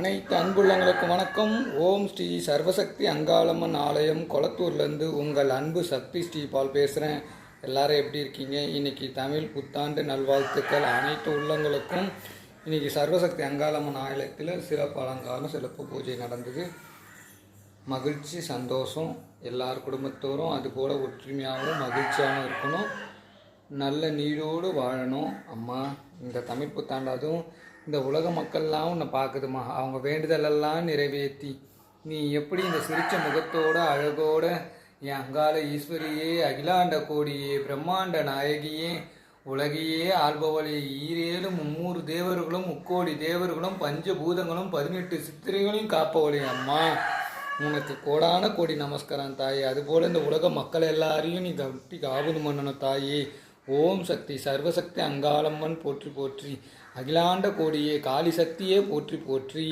அனைத்து அன்புள்ளங்களுக்கும் வணக்கம். ஓம் ஸ்ரீ சர்வசக்தி அங்காளம்மன் ஆலயம் கொளத்தூர்லேருந்து உங்கள் அன்பு சக்தி ஸ்ரீபால் பேசுகிறேன். எல்லாரும் எப்படி இருக்கீங்க? இன்றைக்கி தமிழ் புத்தாண்டு நல்வாழ்த்துக்கள் அனைத்து உள்ளங்களுக்கும். இன்றைக்கி சர்வசக்தி அங்காளம்மன் ஆலயத்தில் சிறப்பு அலங்காரம் சிறப்பு பூஜை நடந்தது. மகிழ்ச்சி சந்தோஷம். எல்லார் குடும்பத்தோரும் அதுபோல் ஒற்றுமையாகவும் மகிழ்ச்சியாகவும் இருக்கணும். நல்ல நீரோடு வாழணும். அம்மா, இந்த தமிழ் புத்தாண்டு அதுவும் இந்த உலக மக்கள்லாம் உன்னை பார்க்குதுமா. அவங்க வேண்டுதலெல்லாம் நிறைவேற்றி நீ எப்படி இந்த சிரிச்ச முகத்தோட அழகோட என் அங்காள ஈஸ்வரியே, அகிலாண்ட கோடியே, பிரம்மாண்ட நாயகியே, உலகையே ஆள்பவளே, ஈரேழு மும்மூறு தேவர்களும் முக்கோடி தேவர்களும் பஞ்சபூதங்களும் 18 சித்திரைகளையும் காப்பவளே அம்மா, உனக்கு கோடான கோடி நமஸ்காரம் தாயே. அதுபோல் இந்த உலக மக்கள் எல்லாரையும் நீ கட்டி காவல் பண்ணணும் தாயே. ஓம் சக்தி சர்வசக்தி அங்காளம்மன் போற்றி போற்றி. அகிலாண்ட கோடியே காளி சக்தியே போற்றி போற்றி.